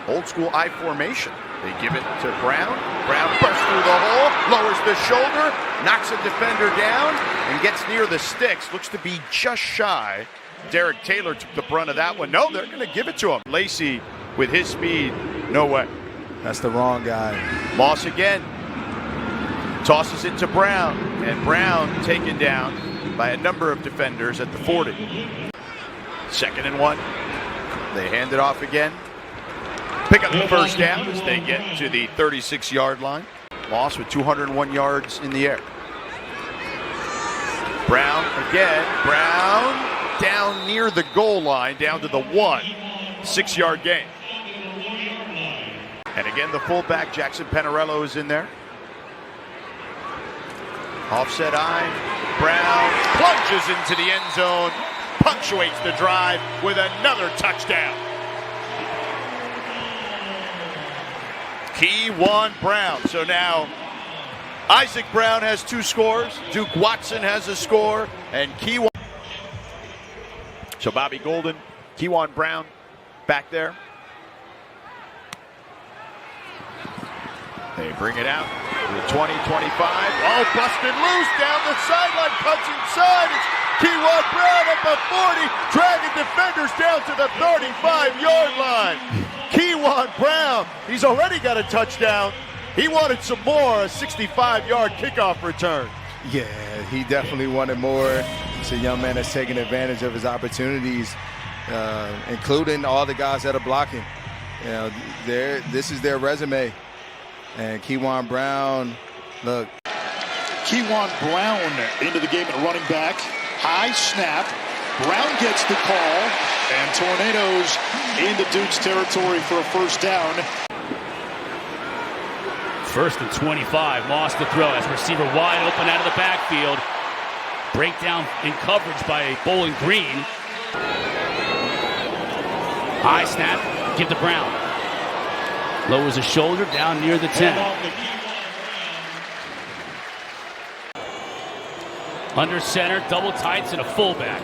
Old school I formation. They give it to Brown. Brown bursts through the hole, lowers the shoulder, knocks a defender down, and gets near the sticks. Looks to be just shy. Derek Taylor took the brunt of that one. No, they're going to give it to him. Lacey with his speed, no way. That's the wrong guy. Moss again. Tosses it to Brown, and Brown taken down by a number of defenders at the 40. 2nd and 1. They hand it off again. Pick up the first down as they get to the 36-yard line. Moss with 201 yards in the air. Brown again. Brown down near the goal line, down to the 1. 6-yard gain. And again, the fullback, Jackson Panarello, is in there. Offset eye. Brown plunges into the end zone, punctuates the drive with another touchdown. Keyjuan Brown. So now Isaac Brown has 2 scores, Duke Watson has a score, and Keyjuan. So Bobby Golden, Keyjuan Brown back there. They bring it out to the 20, 25. Oh, busted loose down the sideline, cuts inside. It's Keyjuan Brown up at 40, dragging defenders down to the 35-yard line. Keyjuan Brown, he's already got a touchdown. He wanted some more, a 65-yard kickoff return. Yeah, he definitely wanted more. He's a young man that's taking advantage of his opportunities, including all the guys that are blocking. You know, this is their resume. And Keyjuan Brown, look. Keyjuan Brown into the game at running back. High snap. Brown gets the call. And Tornadoes into Duke's territory for a first down. 1st and 25. Moss to throw as receiver wide open out of the backfield. Breakdown in coverage by Bowling Green. High snap. Give to Brown. Lowers his shoulder down near the 10. Under center, double tights, and a fullback.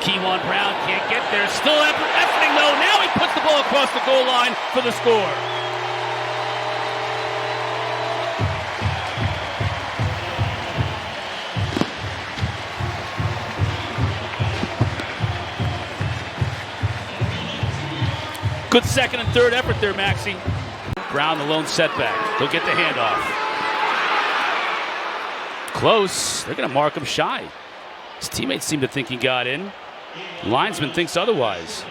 Keyjuan Brown can't get there. Still efforting though. Now he puts the ball across the goal line for the score. Good 2nd and 3rd effort there, Maxie. Brown, the lone setback. He'll get the handoff. Close. They're going to mark him shy. His teammates seem to think he got in. Linesman thinks otherwise.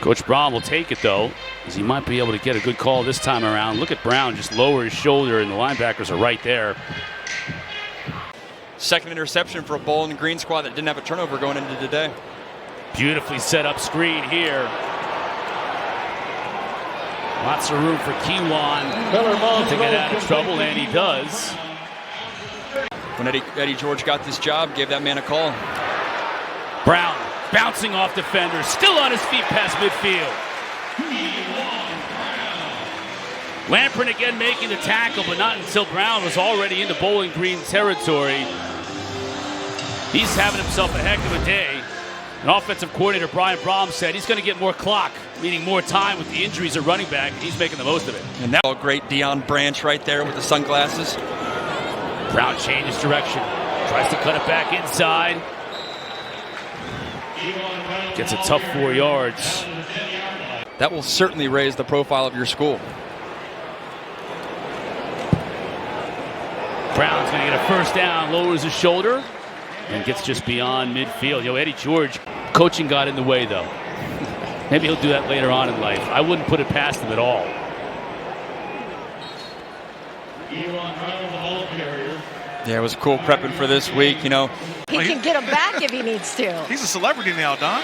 Coach Brown will take it, though, as he might be able to get a good call this time around. Look at Brown just lower his shoulder, and the linebackers are right there. 2nd interception for a Bowling Green squad that didn't have a turnover going into today. Beautifully set up screen here. Lots of room for Keyjuan to get out of trouble, and he does. When Eddie George got this job, gave that man a call. Brown bouncing off defenders, still on his feet past midfield. Lamprin again making the tackle, but not until Brown was already into Bowling Green territory. He's having himself a heck of a day. And offensive coordinator Brian Brom said he's going to get more clock, meaning more time with the injuries at running back, and he's making the most of it. And that's all great. Deion Branch right there with the sunglasses. Brown changes direction, tries to cut it back inside. Gets a tough 4 yards. That will certainly raise the profile of your school. Brown's going to get a first down, lowers his shoulder, and gets just beyond midfield. Eddie George, coaching got in the way, though. Maybe he'll do that later on in life. I wouldn't put it past him at all. Yeah, it was cool prepping for this week, you know. He can get him back if he needs to. He's a celebrity now, Don.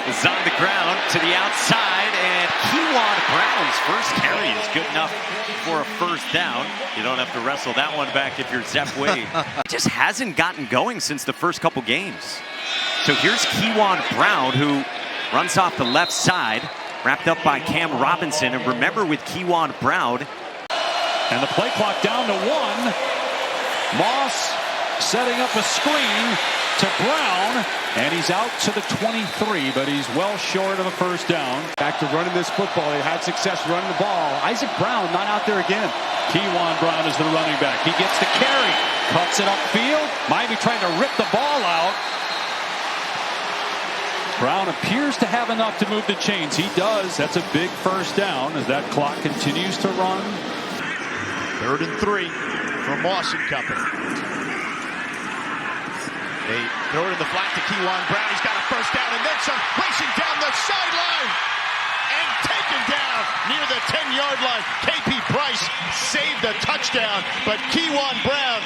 It's on the ground to the outside, and Keyjuan Brown's first carry is good enough for a first down. You don't have to wrestle that one back if you're Zep Wade. Just hasn't gotten going since the first couple games. So here's Keyjuan Brown, who runs off the left side, wrapped up by Cam Robinson. And remember, with Keyjuan Brown, And the play clock down to 1. Moss setting up a screen. to Brown, and he's out to the 23, but he's well short of a first down. Back to running this football. They had success running the ball. Isaac Brown not out there again. Keyjuan Brown is the running back. He gets the carry, cuts it upfield. Miami trying to rip the ball out. Brown appears to have enough to move the chains. He does. That's a big first down as that clock continues to run. 3rd and 3 for Moss and company. They throw it in the flat to Keyjuan Brown. He's got a first down and then some, racing down the sideline and taken down near the 10-yard line. KP Price saved a touchdown, but Keyjuan Brown,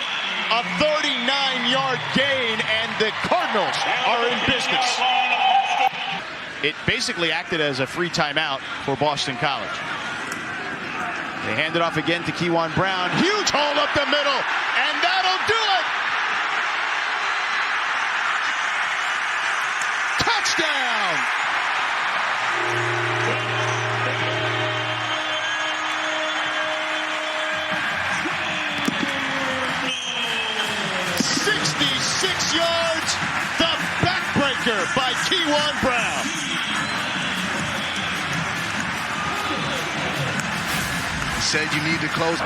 a 39-yard gain, and the Cardinals are in business. It basically acted as a free timeout for Boston College. They hand it off again to Keyjuan Brown. Huge hole up the middle, and that'll do it. Touchdown! "66 yards, the backbreaker by Keyjuan Brown." Said you need to close.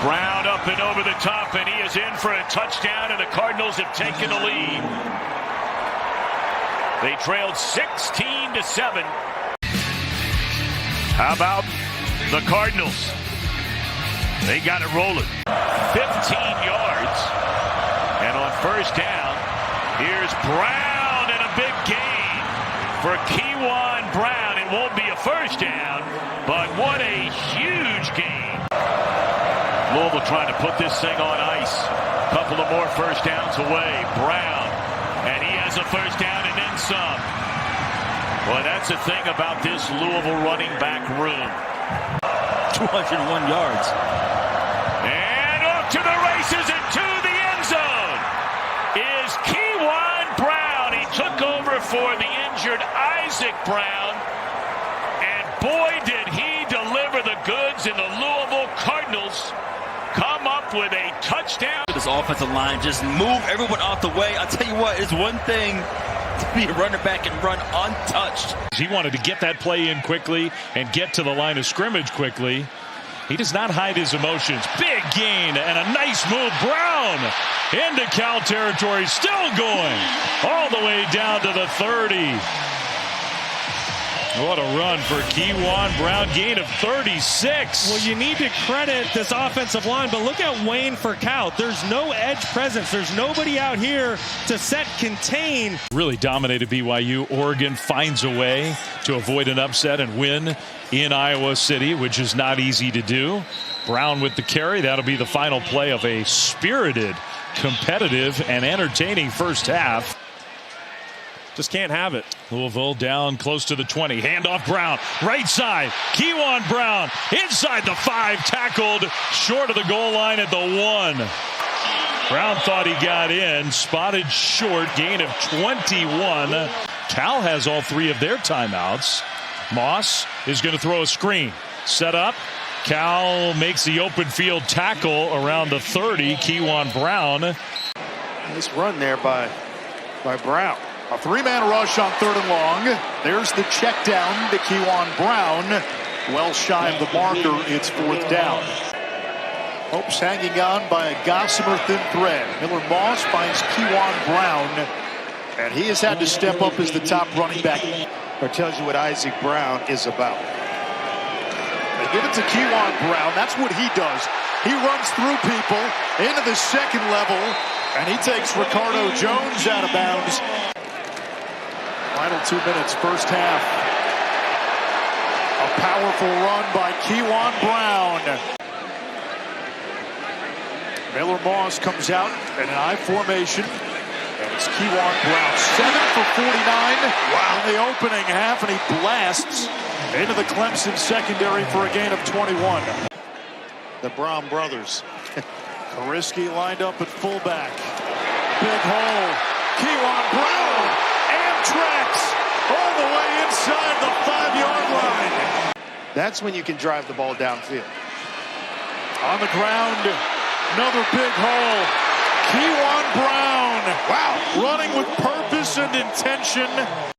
Brown up and over the top, and he is in for a touchdown, and the Cardinals have taken the lead. They trailed 16-7. How about the Cardinals? They got it rolling. 15 yards, and on first down, here's Brown, and a big gain for Keyjuan Brown. It won't be a first down, but what a huge gain. Louisville trying to put this thing on ice. Couple of more first downs away. Brown, and he has a first down and then some. Boy, that's the thing about this Louisville running back room. 201 yards. And off to the races and to the end zone is Keyjuan Brown. He took over for the injured Isaac Brown. And boy, did he deliver the goods, in the Louisville Cardinals come up with a touchdown. This offensive line just move everyone off the way. I'll tell you what, it's one thing to be a runner back and run untouched. He wanted to get that play in quickly and get to the line of scrimmage quickly. He does not hide his emotions. Big gain and a nice move. Brown into Cal territory, still going all the way down to the 30. What a run for Keyjuan Brown, gain of 36. Well, you need to credit this offensive line, but look at Wayne Furcout. There's no edge presence. There's nobody out here to set contain. Really dominated BYU. Oregon finds a way to avoid an upset and win in Iowa City, which is not easy to do. Brown with the carry. That'll be the final play of a spirited, competitive, and entertaining first half. Just can't have it. Louisville down close to the 20. Handoff Brown. Right side. Keyjuan Brown inside the 5. Tackled short of the goal line at the 1. Brown thought he got in. Spotted short. Gain of 21. Cal has all 3 of their timeouts. Moss is going to throw a screen. Set up. Cal makes the open field tackle around the 30. Keyjuan Brown. Nice run there by Brown. A 3-man rush on 3rd and long. There's the check down to Keyjuan Brown. Well shy of the marker. It's 4th down. Hopes hanging on by a gossamer thin thread. Miller Moss finds Keyjuan Brown, and he has had to step up as the top running back. That tells you what Isaac Brown is about. They give it to Keyjuan Brown. That's what he does. He runs through people into the second level, and he takes Ricardo Jones out of bounds. Final 2 minutes, first half. A powerful run by Keyjuan Brown. Miller Moss comes out in an I formation. And it's Keyjuan Brown, 7 for 49 in the opening half, and he blasts into the Clemson secondary for a gain of 21. The Brown brothers. Kariski lined up at fullback. Big hole. Keyjuan Brown. Tracks all the way inside the 5-yard line. That's when you can drive the ball downfield. On the ground, Another big hole. Keyjuan Brown. Wow. Running with purpose and intention.